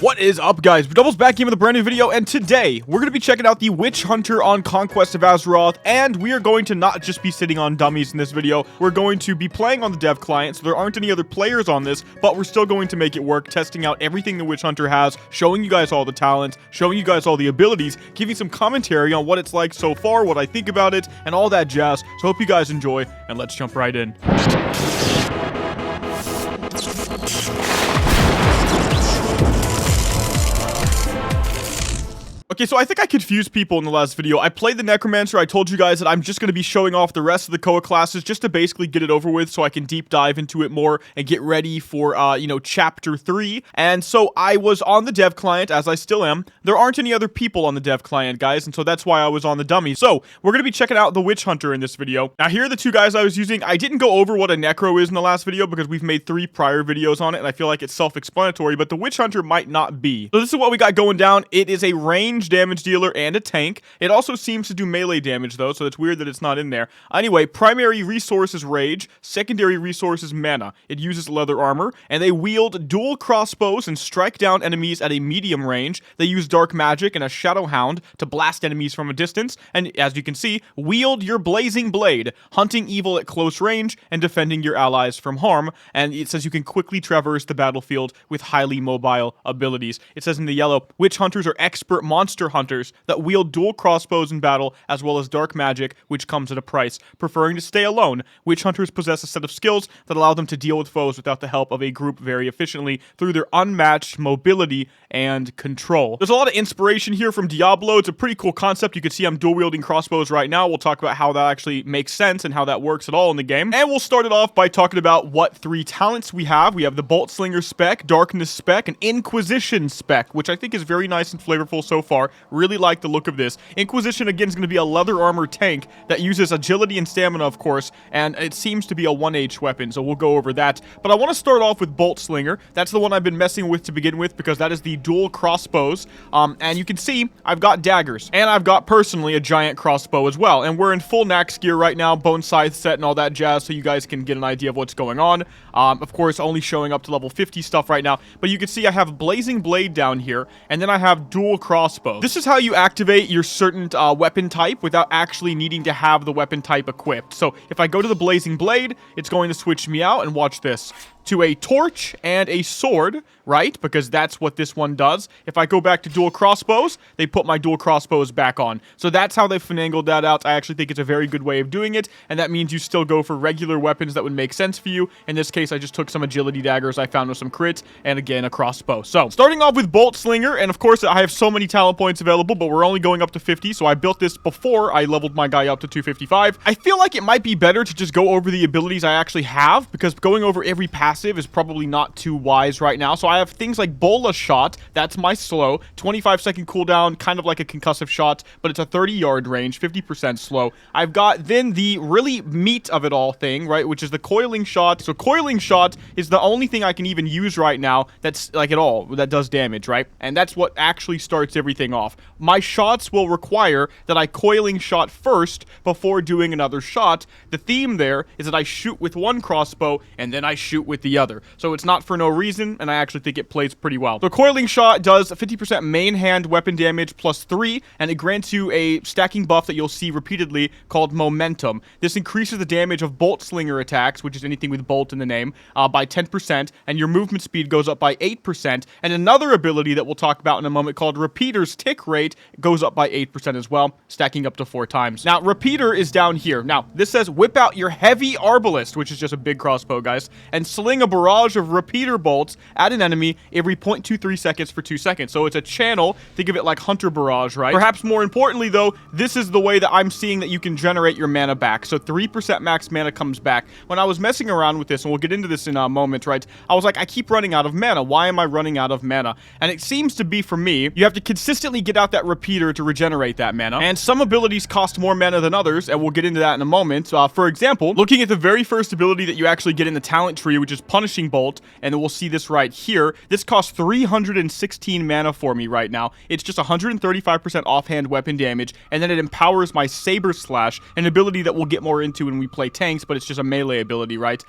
What is up, guys? Mcdoubles back here with a brand new video, and today we're going to be checking out the Witch Hunter on Conquest of Azeroth, and we are going to not just be sitting on dummies in this video, we're going to be playing on the dev client, so there aren't any other players on this, but we're still going to make it work, testing out everything the Witch Hunter has, showing you guys all the talents, showing you guys all the abilities, giving some commentary on what it's like so far, what I think about it, and all that jazz. So hope you guys enjoy, and let's jump right in. Okay, so I think I confused people in the last video. I played the Necromancer. I told you guys that I'm just going to be showing off the rest of the Koa classes just to basically get it over with so I can deep dive into it more and get ready for, Chapter 3. And so I was on the dev client, as I still am. There aren't any other people on the dev client, guys, and so that's why I was on the dummy. So we're going to be checking out the Witch Hunter in this video. Now, here are the two guys I was using. I didn't go over what a Necro is in the last video because we've made 3 prior videos on it, and I feel like it's self-explanatory, but the Witch Hunter might not be. So this is what we got going down. It is a range damage dealer and a tank. It also seems to do melee damage though, so it's weird that it's not in there. Anyway, primary resource is rage, secondary resource is mana. It uses leather armor, and they wield dual crossbows and strike down enemies at a medium range. They use dark magic and a shadow hound to blast enemies from a distance, and as you can see, wield your blazing blade, hunting evil at close range and defending your allies from harm. And it says you can quickly traverse the battlefield with highly mobile abilities. It says in the yellow, witch hunters are expert monster hunters that wield dual crossbows in battle, as well as dark magic, which comes at a price. Preferring to stay alone, witch hunters possess a set of skills that allow them to deal with foes without the help of a group very efficiently through their unmatched mobility and control. There's a lot of inspiration here from Diablo. It's a pretty cool concept. You can see I'm dual wielding crossbows right now. We'll talk about how that actually makes sense and how that works at all in the game. And we'll start it off by talking about what 3 talents we have. We have the Boltslinger Spec, Darkness Spec, and Inquisition Spec, which I think is very nice and flavorful so far. Really like the look of this. Inquisition, again, is going to be a leather armor tank that uses agility and stamina, of course, and it seems to be a 1H weapon, so we'll go over that. But I want to start off with Boltslinger. That's the one I've been messing with to begin with because that is the dual crossbows. And you can see I've got daggers, and I've got, personally, a giant crossbow as well. And we're in full Nax gear right now, bone scythe set and all that jazz, so you guys can get an idea of what's going on. Of course, only showing up to level 50 stuff right now, but you can see I have blazing blade down here, and then I have dual crossbows. This is how you activate your certain weapon type without actually needing to have the weapon type equipped. So if I go to the blazing blade, it's going to switch me out, and watch this, to a torch and a sword, right? Because that's what this one does. If I go back to dual crossbows, they put my dual crossbows back on. So that's how they finagled that out. I actually think it's a very good way of doing it, and that means you still go for regular weapons that would make sense for you. In this case, I just took some agility daggers I found with some crits, and again, a crossbow. So, starting off with Boltslinger, and of course, I have so many talent points available, but we're only going up to 50, so I built this before I leveled my guy up to 255. I feel like it might be better to just go over the abilities I actually have, because going over every passive is probably not too wise right now. So I have things like Bola Shot, that's my slow, 25-second cooldown, kind of like a concussive shot, but it's a 30-yard range, 50% slow. I've got then the really meat of it all thing, right, which is the Coiling Shot. So Coiling Shot is the only thing I can even use right now that's like at all, that does damage, right? And that's what actually starts everything off. My shots will require that I Coiling Shot first before doing another shot. The theme there is that I shoot with one crossbow and then I shoot with the other. So it's not for no reason, and I actually think it plays pretty well. The Coiling Shot does 50% main hand weapon damage plus 3, and it grants you a stacking buff that you'll see repeatedly called Momentum. This increases the damage of Boltslinger attacks, which is anything with bolt in the name, by 10%, and your movement speed goes up by 8%, and another ability that we'll talk about in a moment called Repeater's tick rate goes up by 8% as well, stacking up to 4 times. Now, Repeater is down here. Now, this says whip out your heavy arbalist, which is just a big crossbow, guys, and sling a barrage of repeater bolts at an enemy every 0.23 seconds for 2 seconds. So it's a channel. Think of it like Hunter Barrage, right? Perhaps more importantly, though, this is the way that I'm seeing that you can generate your mana back. So 3% max mana comes back. When I was messing around with this, and we'll get into this in a moment, right? I was like, I keep running out of mana. Why am I running out of mana? And it seems to be, for me, you have to consistently get out that repeater to regenerate that mana. And some abilities cost more mana than others, and we'll get into that in a moment. For example, looking at the very first ability that you actually get in the talent tree, which is Punishing Bolt, and then we'll see this right here. This costs 316 mana for me right now. It's just 135% offhand weapon damage, and then it empowers my Saber Slash, an ability that we'll get more into when we play tanks, but it's just a melee ability, right?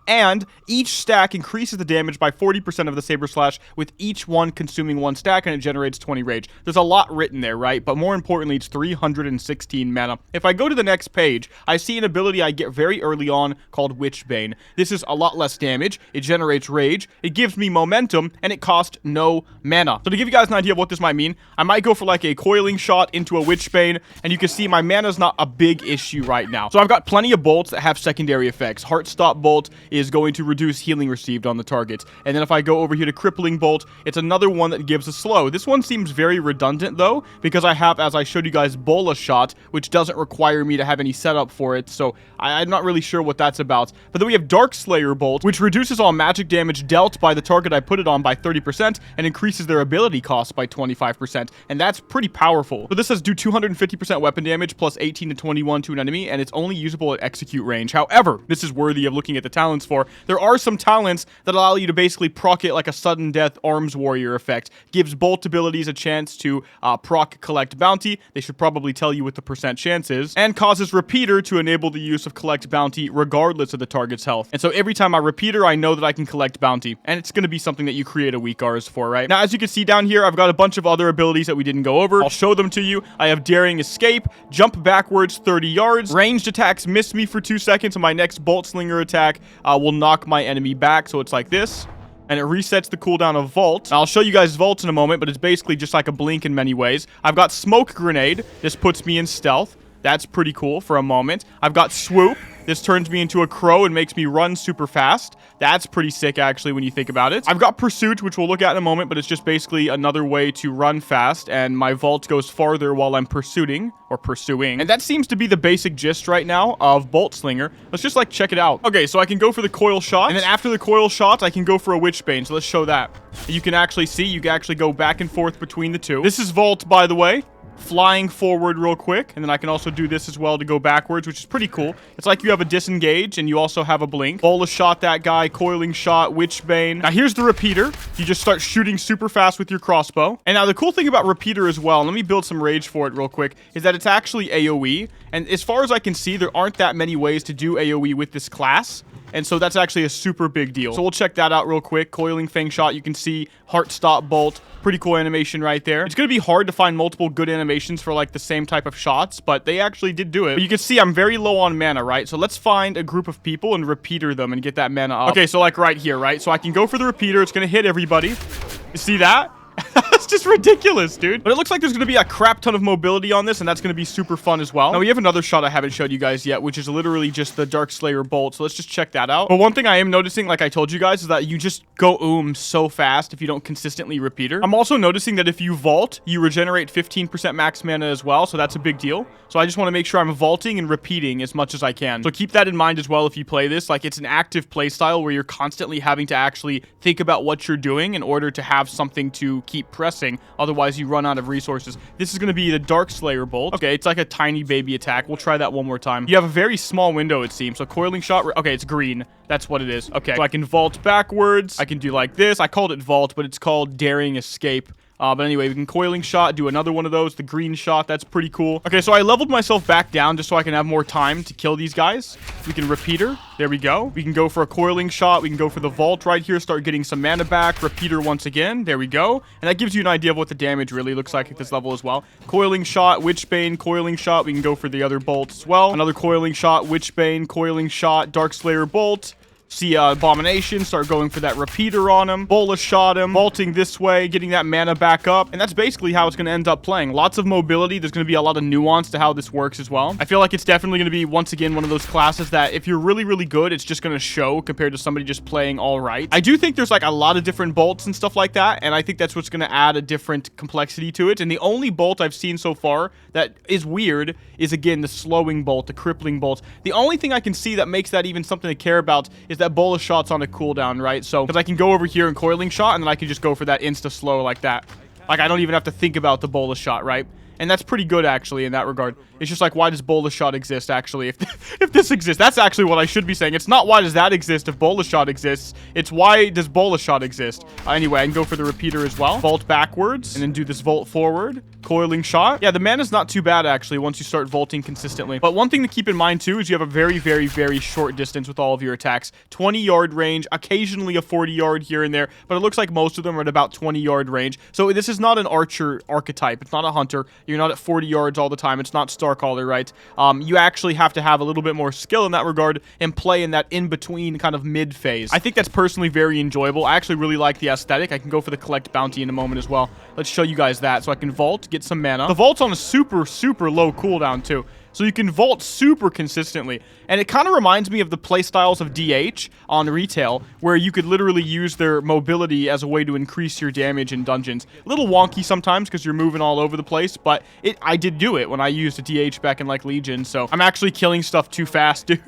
And each stack increases the damage by 40% of the Saber Slash, with each one consuming 1 stack, and it generates 20 rage. There's a lot written there, right? But more importantly, it's 316 mana. If I go to the next page, I see an ability I get very early on called Witchbane. This is a lot less damage, it generates rage, it gives me momentum, and it costs no mana. So to give you guys an idea of what this might mean, I might go for like a Coiling Shot into a Witchbane, and you can see my mana's not a big issue right now. So I've got plenty of bolts that have secondary effects. Heartstop Bolt is going to reduce healing received on the target. And then if I go over here to Crippling Bolt, it's another one that gives a slow. This one seems very redundant though, because I have, as I showed you guys, Bola Shot, which doesn't require me to have any setup for it, so I'm not really sure what that's about. But then we have Darkslayer Bolt, which reduces all magic damage dealt by the target I put it on by 30% and increases their ability cost by 25%, and that's pretty powerful. So this says do 250% weapon damage plus 18 to 21 to an enemy, and it's only usable at execute range. However, this is worthy of looking at the talents for. There are some talents that allow you to basically proc it like a sudden death arms warrior effect. Gives bolt abilities a chance to proc collect bounty. They should probably tell you what the percent chance is, and causes repeater to enable the use of collect bounty regardless of the target's health. And so every time I repeater, I know that I can collect bounty, and it's going to be something that you create a weak Rs for, right? Now, as you can see down here, I've got a bunch of other abilities that we didn't go over. I'll show them to you. I have Daring Escape, jump backwards 30 yards, ranged attacks miss me for 2 seconds, and my next Boltslinger attack will knock my enemy back, so it's like this. And it resets the cooldown of Vault. Now, I'll show you guys Vault in a moment, but it's basically just like a blink in many ways. I've got Smoke Grenade. This puts me in stealth. That's pretty cool for a moment. I've got Swoop. This turns me into a crow and makes me run super fast. That's pretty sick, actually, when you think about it. I've got Pursuit, which we'll look at in a moment, but it's just basically another way to run fast, and my vault goes farther while I'm pursuing. And that seems to be the basic gist right now of Boltslinger. Let's just, like, check it out. Okay, so I can go for the Coil Shot, and then after the Coil Shot, I can go for a Witchbane, so let's show that. You can actually see, you can actually go back and forth between the two. This is Vault, by the way. Flying forward real quick, and then I can also do this as well to go backwards, which is pretty cool. It's like you have a disengage and you also have a blink. Bola Shot that guy, Coiling Shot, Witchbane. Now here's the repeater. You just start shooting super fast with your crossbow. And now the cool thing about repeater as well, and let me build some rage for it real quick, is that it's actually AoE, and as far as I can see, there aren't that many ways to do AoE with this class. And so that's actually a super big deal. So we'll check that out real quick. Coiling Fang Shot, you can see Heartstop Bolt. Pretty cool animation right there. It's going to be hard to find multiple good animations for like the same type of shots, but they actually did do it. But you can see I'm very low on mana, right? So let's find a group of people and repeater them and get that mana up. Okay, so like right here, right? So I can go for the repeater. It's going to hit everybody. You see that? That's just ridiculous, dude. But it looks like there's going to be a crap ton of mobility on this, and that's going to be super fun as well. Now, we have another shot I haven't showed you guys yet, which is literally just the Darkslayer Bolt. So let's just check that out. But one thing I am noticing, like I told you guys, is that you just go so fast if you don't consistently repeater. I'm also noticing that if you vault, you regenerate 15% max mana as well, so that's a big deal. So I just want to make sure I'm vaulting and repeating as much as I can. So keep that in mind as well if you play this. Like, it's an active play style where you're constantly having to actually think about what you're doing in order to have something to keep pressing. Otherwise, you run out of resources. This is going to be the Darkslayer Bolt. Okay, it's like a tiny baby attack. We'll try that one more time. You have a very small window, it seems. So Coiling Shot. Okay, it's green. That's what it is. Okay, so I can vault backwards. I can do like this. I called it Vault, but it's called Daring Escape. But anyway, we can Coiling Shot, do another one of those, the green shot, that's pretty cool. Okay, so I leveled myself back down just so I can have more time to kill these guys. We can repeater, there we go. We can go for a Coiling Shot, we can go for the Vault right here, start getting some mana back, repeater once again, there we go. And that gives you an idea of what the damage really looks like at this level as well. Coiling Shot, Witchbane, Coiling Shot, we can go for the other Bolt as well. Another Coiling Shot, Witchbane, Coiling Shot, Darkslayer Bolt. See Abomination, start going for that repeater on him. Bola Shot him, vaulting this way, getting that mana back up. And that's basically how it's going to end up playing. Lots of mobility. There's going to be a lot of nuance to how this works as well. I feel like it's definitely going to be, once again, one of those classes that if you're really, really good, it's just going to show compared to somebody just playing all right. I do think there's like a lot of different bolts and stuff like that. And I think that's what's going to add a different complexity to it. And the only bolt I've seen so far that is weird is, again, the slowing bolt, the crippling bolt. The only thing I can see that makes that even something to care about is that Bola Shot's on a cooldown, right? So, because I can go over here and Coiling Shot, and then I can just go for that insta-slow like that. Like, I don't even have to think about the Bola Shot, right? And that's pretty good, actually, in that regard. It's just like, why does Bola Shot exist, actually? If this exists, that's actually what I should be saying. It's not why does that exist if Bola Shot exists. It's why does Bola Shot exist. Anyway, I can go for the repeater as well. Vault backwards and then do this vault forward. Coiling shot. Yeah, the mana's not too bad, actually, once you start vaulting consistently. But one thing to keep in mind, too, is you have a very, very, very short distance with all of your attacks. 20-yard range, occasionally a 40-yard here and there, but it looks like most of them are at about 20-yard range. So this is not an archer archetype. It's not a hunter. You're not at 40 yards all the time. It's not Starcaller, right? You actually have to have a little bit more skill in that regard and play in that in-between kind of mid-phase. I think that's personally very enjoyable. I actually really like the aesthetic. I can go for the collect bounty in a moment as well. Let's show you guys that. So I can vault, get some mana. The vault's on a super, super low cooldown, too. So you can vault super consistently. And it kind of reminds me of the playstyles of DH on retail, where you could literally use their mobility as a way to increase your damage in dungeons. A little wonky sometimes because you're moving all over the place, but I did do it when I used a DH back in like Legion. So I'm actually killing stuff too fast, dude.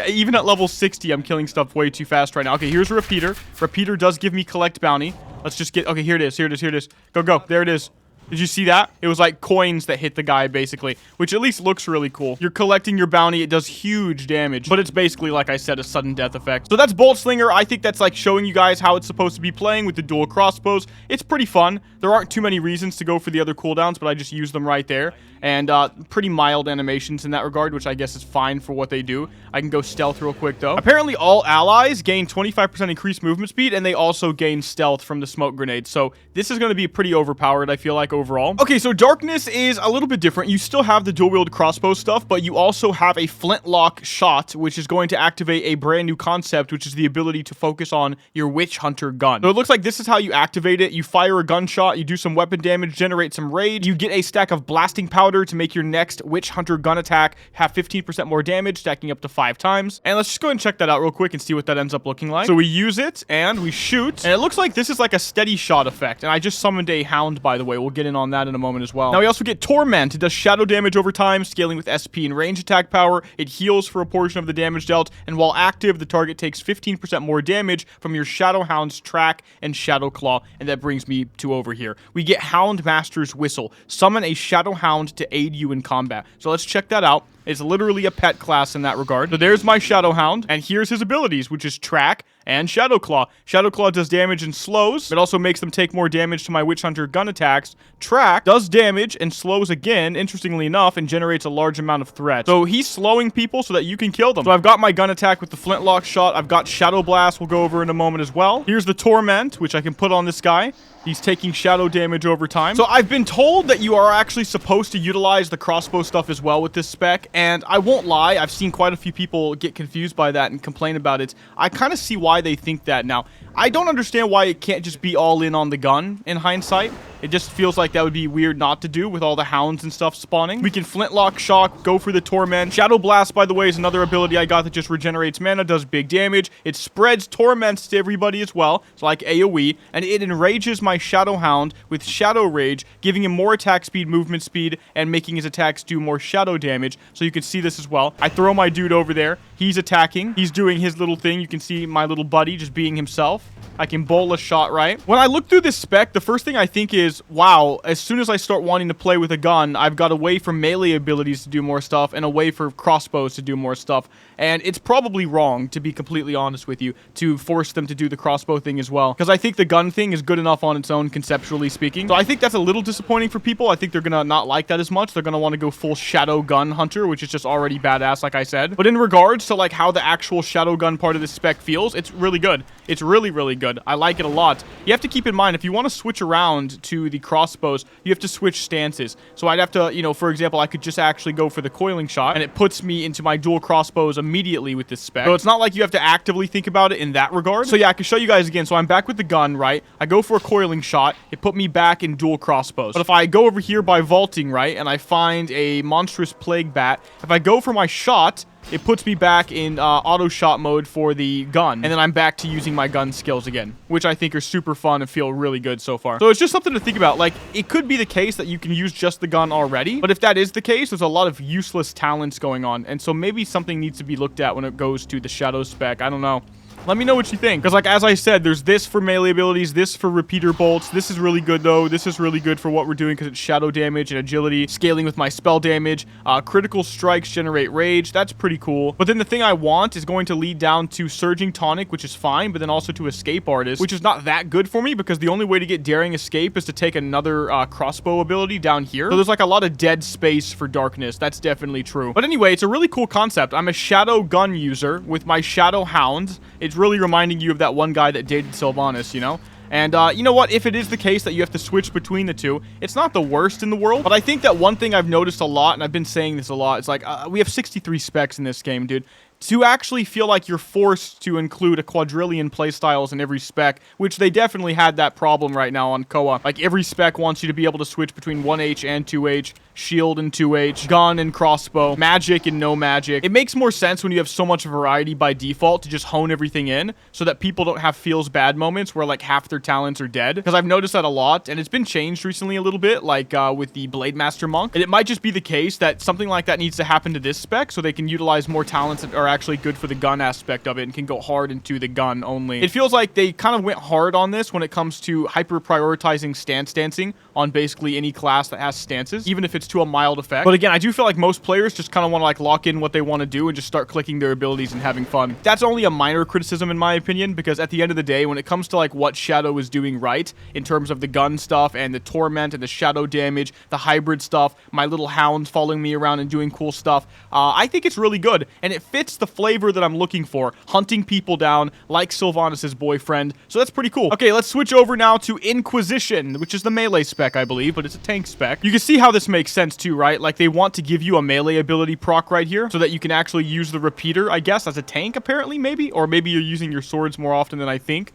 Even at level 60, I'm killing stuff way too fast right now. Okay, here's a repeater. Repeater does give me collect bounty. Let's just get, okay, here it is, here it is, here it is. Go, go, there it is. Did you see that? It was like coins that hit the guy, basically, which at least looks really cool. You're collecting your bounty. It does huge damage, but it's basically, like I said, a sudden death effect. So that's Boltslinger. I think that's like showing you guys how it's supposed to be playing with the dual crossbows. It's pretty fun. There aren't too many reasons to go for the other cooldowns, but I just use them right there. And pretty mild animations in that regard, which I guess is fine for what they do. I can go stealth real quick, though. Apparently, all allies gain 25% increased movement speed, and they also gain stealth from the smoke grenade. So this is going to be pretty overpowered, I feel like, overall. Okay, so darkness is a little bit different. You still have the dual-wield crossbow stuff, but you also have a flintlock shot, which is going to activate a brand new concept, which is the ability to focus on your witch hunter gun. So it looks like this is how you activate it. You fire a gunshot, you do some weapon damage, generate some rage, you get a stack of blasting powder to make your next witch hunter gun attack have 15% more damage, stacking up to 5 times. And let's just go ahead and check that out real quick and see what that ends up looking like. So we use it and we shoot, and it looks like this is like a steady shot effect. And I just summoned a hound, by the way. We'll get in on that in a moment as well. Now we also get torment. It does shadow damage over time, scaling with SP and range attack power. It heals for a portion of the damage dealt, and while active, the target takes 15% more damage from your shadow hound's track and shadow claw. And that brings me to over here. We get Hound Master's Whistle. Summon a shadow hound to aid you in combat. So let's check that out. It's literally a pet class in that regard. So there's my Shadow Hound, and here's his abilities, which is Track and Shadow Claw. Shadow Claw does damage and slows. It also makes them take more damage to my Witch Hunter gun attacks. Track does damage and slows again, interestingly enough, and generates a large amount of threat. So he's slowing people so that you can kill them. So I've got my gun attack with the flintlock shot. I've got Shadow Blast we'll go over in a moment as well. Here's the Torment, which I can put on this guy. He's taking shadow damage over time. So I've been told that you are actually supposed to utilize the crossbow stuff as well with this spec. And I won't lie, I've seen quite a few people get confused by that and complain about it. I kind of see why they think that now. I don't understand why it can't just be all in on the gun in hindsight. It just feels like that would be weird not to do with all the hounds and stuff spawning. We can flintlock shock, go for the torment. Shadow Blast, by the way, is another ability I got that just regenerates mana, does big damage. It spreads torments to everybody as well. It's like AoE, and it enrages my Shadow Hound with Shadow Rage, giving him more attack speed, movement speed, and making his attacks do more shadow damage. So you can see this as well. I throw my dude over there. He's attacking. He's doing his little thing. You can see my little buddy just being himself. I can bowl a shot right. When I look through this spec, the first thing I think is, wow, as soon as I start wanting to play with a gun, I've got a way for melee abilities to do more stuff and a way for crossbows to do more stuff. And it's probably wrong, to be completely honest with you, to force them to do the crossbow thing as well. Because I think the gun thing is good enough on its own, conceptually speaking. So I think that's a little disappointing for people. I think they're going to not like that as much. They're going to want to go full shadow gun hunter, which is just already badass, like I said. But in regards to like how the actual shadow gun part of this spec feels, it's really good. It's really, really good. I like it a lot. You have to keep in mind, if you want to switch around to the crossbows, you have to switch stances. So I'd have to, you know, for example, I could just actually go for the coiling shot, and it puts me into my dual crossbows immediately with this spec. So it's not like you have to actively think about it in that regard. So yeah, I can show you guys again. So I'm back with the gun, right? I go for a coiling shot. It put me back in dual crossbows. But if I go over here by vaulting, right, and I find a monstrous plague bat, if I go for my shot, it puts me back in auto shot mode for the gun. And then I'm back to using my gun skills again, which I think are super fun and feel really good so far. So it's just something to think about. Like, it could be the case that you can use just the gun already. But if that is the case, there's a lot of useless talents going on. And so maybe something needs to be looked at when it goes to the shadow spec. I don't know. Let me know what you think. Because, like, as I said, there's this for melee abilities, this for repeater bolts. This is really good, though. This is really good for what we're doing because it's shadow damage and agility, scaling with my spell damage. Critical strikes generate rage. That's pretty cool. But then the thing I want is going to lead down to Surging Tonic, which is fine, but then also to Escape Artist, which is not that good for me because the only way to get Daring Escape is to take another crossbow ability down here. So there's like a lot of dead space for darkness. That's definitely true. But anyway, it's a really cool concept. I'm a shadow gun user with my shadow hound. It's really reminding you of that one guy that dated Sylvanas, you know? And you know what? If it is the case that you have to switch between the two, it's not the worst in the world. But I think that one thing I've noticed a lot, and I've been saying this a lot, it's like we have 63 specs in this game, dude. To actually feel like you're forced to include a quadrillion playstyles in every spec, which they definitely had that problem right now on Koa. Like, every spec wants you to be able to switch between 1H and 2H, shield and 2H, gun and crossbow, magic and no magic. It makes more sense when you have so much variety by default to just hone everything in so that people don't have feels bad moments where, like, half their talents are dead. Because I've noticed that a lot, and it's been changed recently a little bit, like with the Blade Master Monk. And it might just be the case that something like that needs to happen to this spec so they can utilize more talents that are actually good for the gun aspect of it and can go hard into the gun only. It feels like they kind of went hard on this when it comes to hyper prioritizing stance dancing on basically any class that has stances, even if it's to a mild effect. But again, I do feel like most players just kind of want to like lock in what they want to do and just start clicking their abilities and having fun. That's only a minor criticism in my opinion, because at the end of the day, when it comes to like what Shadow is doing right in terms of the gun stuff and the torment and the shadow damage, the hybrid stuff, my little hounds following me around and doing cool stuff, I think it's really good and it fits the flavor that I'm looking for, hunting people down like Sylvanas' boyfriend. So that's pretty cool. Okay, let's switch over now to Inquisition, which is the melee spec, I believe, but it's a tank spec. You can see how this makes sense too, right? Like, they want to give you a melee ability proc right here so that you can actually use the repeater, I guess, as a tank, apparently, maybe? Or maybe you're using your swords more often than I think.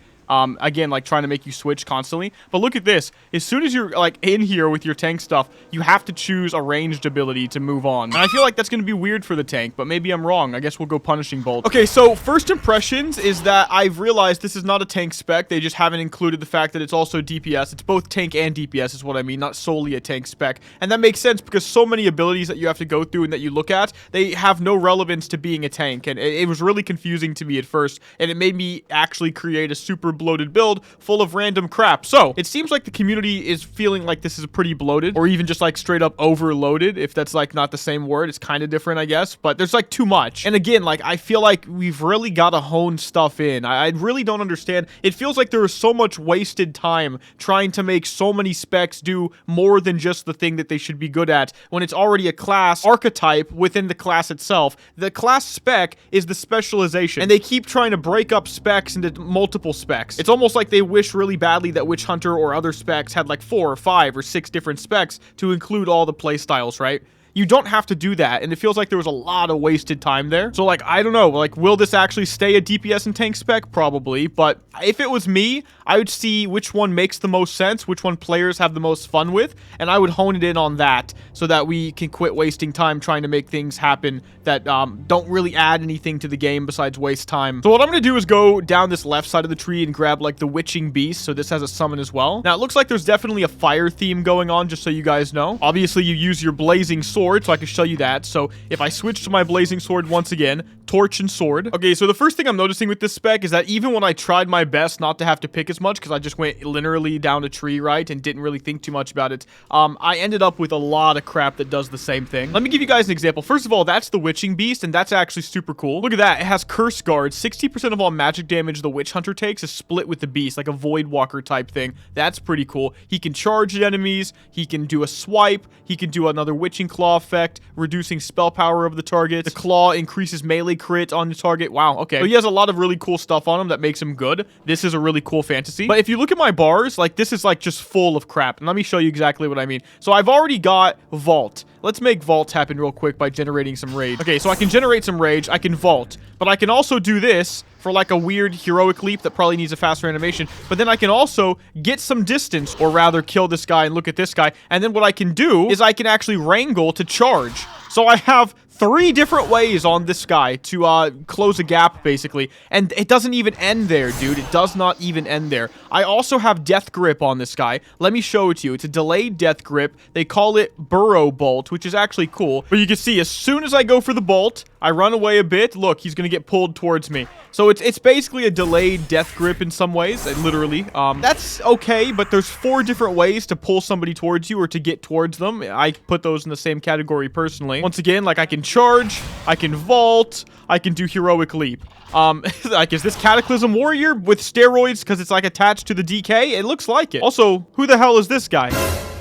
Again, like trying to make you switch constantly. But look at this. As soon as you're like in here with your tank stuff, you have to choose a ranged ability to move on. And I feel like that's going to be weird for the tank, but maybe I'm wrong. I guess we'll go Punishing Bolt. Okay, so first impressions is that I've realized this is not a tank spec. They just haven't included the fact that it's also DPS. It's both tank and DPS is what I mean, not solely a tank spec. And that makes sense because so many abilities that you have to go through and that you look at, they have no relevance to being a tank. And it was really confusing to me at first, and it made me actually create a super bloated build full of random crap. So it seems like the community is feeling like this is pretty bloated, or even just like straight up overloaded, if that's like not the same word. It's kind of different, I guess, but there's like too much. And again, like, I feel like we've really got to hone stuff in. I really don't understand. It feels like there is so much wasted time trying to make so many specs do more than just the thing that they should be good at when it's already a class archetype within the class itself. The class spec is the specialization, and they keep trying to break up specs into multiple specs. It's almost like they wish really badly that Witch Hunter or other specs had like 4 or 5 or 6 different specs to include all the playstyles, right? You don't have to do that, and it feels like there was a lot of wasted time there. So, like, I don't know, like, will this actually stay a DPS and tank spec? Probably, but if it was me, I would see which one makes the most sense, which one players have the most fun with, and I would hone it in on that so that we can quit wasting time trying to make things happen that don't really add anything to the game besides waste time. So what I'm going to do is go down this left side of the tree and grab, like, the Witching Beast, so this has a summon as well. Now, it looks like there's definitely a fire theme going on, just so you guys know. Obviously, you use your Blazing Sword, so I can show you that. So if I switch to my Blazing Sword once again, torch and sword. Okay, so the first thing I'm noticing with this spec is that even when I tried my best not to have to pick as much, because I just went linearly down a tree, right, and didn't really think too much about it, I ended up with a lot of crap that does the same thing. Let me give you guys an example. First of all, that's the Witching Beast, and that's actually super cool. Look at that. It has Curse Guard. 60% of all magic damage the Witch Hunter takes is split with the Beast, like a Void Walker type thing. That's pretty cool. He can charge at enemies. He can do a swipe. He can do another Witching Claw effect, reducing spell power of the target. The Claw increases melee crit on the target. Wow, okay. So he has a lot of really cool stuff on him that makes him good. This is a really cool fantasy. But if you look at my bars, like, this is like just full of crap. And let me show you exactly what I mean. So I've already got Vault. Let's make Vault happen real quick by generating some rage. Okay, so I can generate some rage. I can Vault. But I can also do this for like a weird heroic leap that probably needs a faster animation. But then I can also get some distance, or rather kill this guy and look at this guy. And then what I can do is I can actually wrangle to charge. So I have 3 different ways on this guy to close a gap, basically. And it doesn't even end there, dude. It does not even end there. I also have Death Grip on this guy. Let me show it to you. It's a delayed Death Grip. They call it Burrow Bolt, which is actually cool. But you can see, as soon as I go for the bolt, I run away a bit. Look, he's going to get pulled towards me. So it's basically a delayed death grip in some ways, literally. That's okay, but there's 4 different ways to pull somebody towards you or to get towards them. I put those in the same category personally. Once again, like I can charge, I can vault, I can do heroic leap. Like, is this Cataclysm Warrior with steroids because it's like attached to the DK? It looks like it. Also, who the hell is this guy?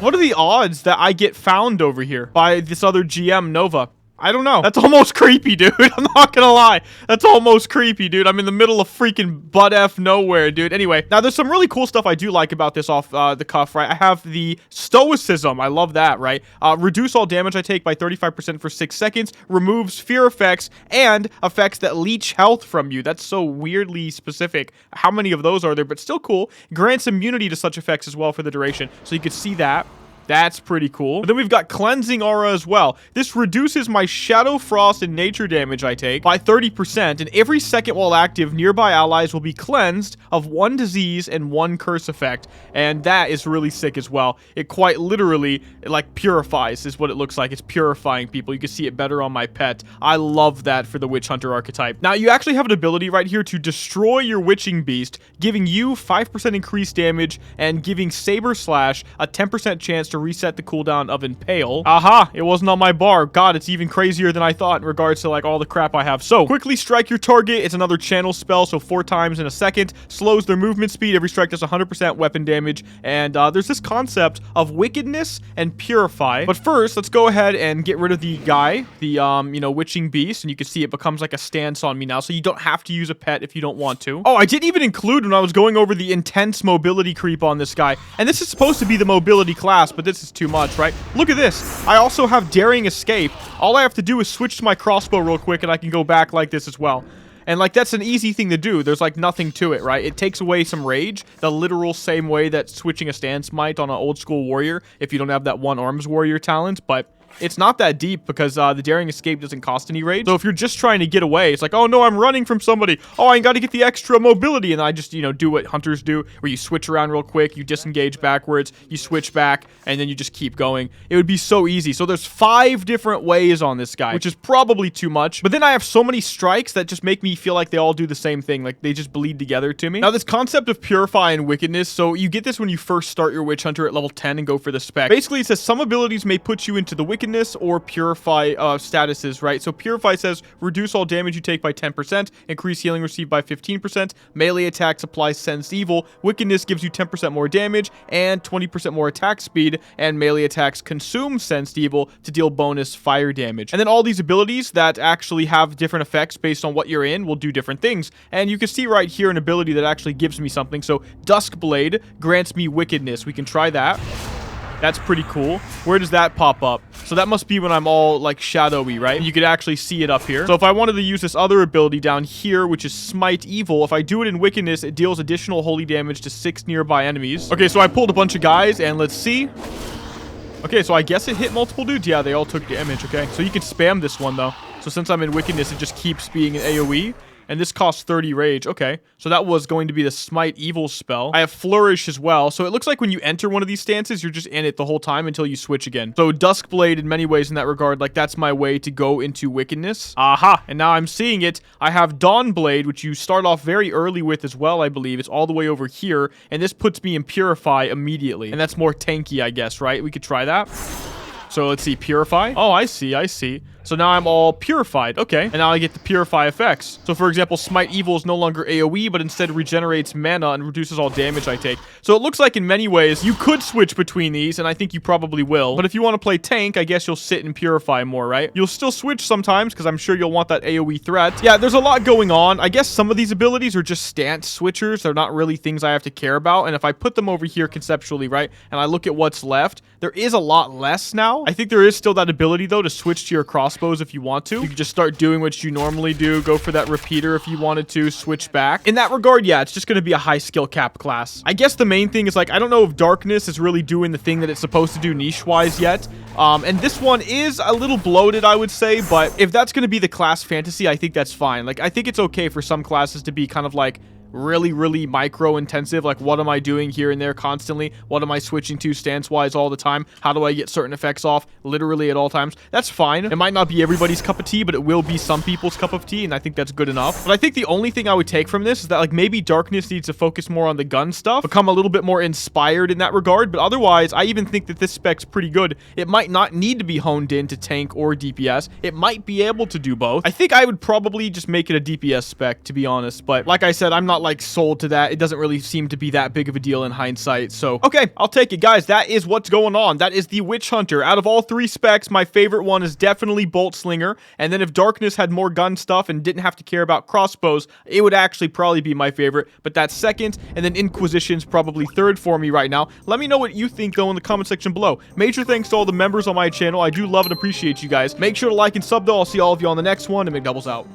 What are the odds that I get found over here by this other GM, Nova? I don't know. That's almost creepy, dude. I'm not gonna lie. That's almost creepy, dude. I'm in the middle of freaking butt-F nowhere, dude. Anyway, now there's some really cool stuff I do like about this off the cuff, right? I have the Stoicism. I love that, right? Reduce all damage I take by 35% for 6 seconds. Removes fear effects and effects that leech health from you. That's so weirdly specific. How many of those are there? But still cool. Grants immunity to such effects as well for the duration. So you could see that. That's pretty cool. But then we've got Cleansing Aura as well. This reduces my Shadow, Frost, and Nature damage I take by 30%, and every second while active, nearby allies will be cleansed of 1 disease and 1 curse effect, and that is really sick as well. It quite literally, like, purifies is what it looks like. It's purifying people. You can see it better on my pet. I love that for the Witch Hunter archetype. Now, you actually have an ability right here to destroy your Witching Beast, giving you 5% increased damage and giving Saber Slash a 10% chance to reset the cooldown of Impale. Aha! It wasn't on my bar. God, it's even crazier than I thought in regards to, like, all the crap I have. So, quickly strike your target. It's another channel spell, so 4 times in a second. Slows their movement speed. Every strike does 100% weapon damage. And there's this concept of Wickedness and Purify. But first, let's go ahead and get rid of the guy, the, you know, Witching Beast. And you can see it becomes like a stance on me now, so you don't have to use a pet if you don't want to. Oh, I didn't even include when I was going over the intense mobility creep on this guy. And this is supposed to be the mobility class, but this is too much, right? Look at this. I also have Daring Escape. All I have to do is switch to my crossbow real quick and I can go back like this as well. And, like, that's an easy thing to do. There's, like, nothing to it, right? It takes away some rage, the literal same way that switching a stance might on an old school warrior if you don't have that one arms warrior talent, but it's not that deep because the Daring Escape doesn't cost any rage. So if you're just trying to get away, it's like, oh no, I'm running from somebody. Oh, I got to get the extra mobility. And I just, you know, do what hunters do, where you switch around real quick, you disengage backwards, you switch back, and then you just keep going. It would be so easy. So there's 5 different ways on this guy, which is probably too much. But then I have so many strikes that just make me feel like they all do the same thing. Like, they just bleed together to me. Now, this concept of Purify and Wickedness, so you get this when you first start your Witch Hunter at level 10 and go for the spec. Basically, it says some abilities may put you into the Wickedness or Purify statuses, right? So Purify says reduce all damage you take by 10%, increase healing received by 15%, melee attacks apply Sense Evil, Wickedness gives you 10% more damage and 20% more attack speed, and melee attacks consume Sensed Evil to deal bonus fire damage. And then all these abilities that actually have different effects based on what you're in will do different things. And you can see right here an ability that actually gives me something. So Duskblade grants me Wickedness. We can try that. That's pretty cool. Where does that pop up? So that must be when I'm all, like, shadowy, right? And you could actually see it up here. So if I wanted to use this other ability down here, which is Smite Evil, if I do it in Wickedness, it deals additional holy damage to 6 nearby enemies. Okay, so I pulled a bunch of guys, and let's see. Okay, so I guess it hit multiple dudes. Yeah, they all took damage, okay? So you can spam this one, though. So since I'm in Wickedness, it just keeps being an AoE. And this costs 30 rage. Okay, so that was going to be the Smite Evil spell. I have Flourish as well. So it looks like when you enter one of these stances, you're just in it the whole time until you switch again. So Duskblade, in many ways in that regard, like, that's my way to go into Wickedness. Aha, and now I'm seeing it. I have Dawnblade, which you start off very early with as well, I believe. It's all the way over here, and this puts me in Purify immediately. And that's more tanky, I guess, right? We could try that. So let's see, Purify. Oh, I see, I see. So now I'm all purified. Okay. And now I get the Purify effects. So for example, Smite Evil is no longer AoE, but instead regenerates mana and reduces all damage I take. So it looks like in many ways, you could switch between these, and I think you probably will. But if you want to play tank, I guess you'll sit and Purify more, right? You'll still switch sometimes, because I'm sure you'll want that AoE threat. Yeah, there's a lot going on. I guess some of these abilities are just stance switchers. They're not really things I have to care about. And if I put them over here conceptually, right, and I look at what's left, there is a lot less now. I think there is still that ability, though, to switch to your crossbows if you want to. You can just start doing what you normally do, go for that repeater if you wanted to, switch back. In that regard, yeah, it's just going to be a high skill cap class. I guess the main thing is, like, I don't know if Darkness is really doing the thing that it's supposed to do niche-wise yet. And this one is a little bloated, I would say, but if that's going to be the class fantasy, I think that's fine. Like, I think it's okay for some classes to be kind of like really, really micro intensive. Like, what am I doing here and there constantly? What am I switching to stance-wise all the time? How do I get certain effects off literally at all times? That's fine. It might not be everybody's cup of tea, but it will be some people's cup of tea, and I think that's good enough. But I think the only thing I would take from this is that, like, maybe Darkness needs to focus more on the gun stuff, become a little bit more inspired in that regard. But otherwise, I even think that this spec's pretty good. It might not need to be honed in to tank or DPS. It might be able to do both. I think I would probably just make it a DPS spec, to be honest. But like I said, I'm not like sold to that. It doesn't really seem to be that big of a deal in hindsight. So, okay, I'll take it. Guys, that is what's going on. That is the Witch Hunter. Out of all 3 specs, my favorite one is definitely Boltslinger. And then if Darkness had more gun stuff and didn't have to care about crossbows, it would actually probably be my favorite. But that's second. And then Inquisition's probably third for me right now. Let me know what you think, though, in the comment section below. Major thanks to all the members on my channel. I do love and appreciate you guys. Make sure to like and sub, though. I'll see all of you on the next one, and Mcdoubles out.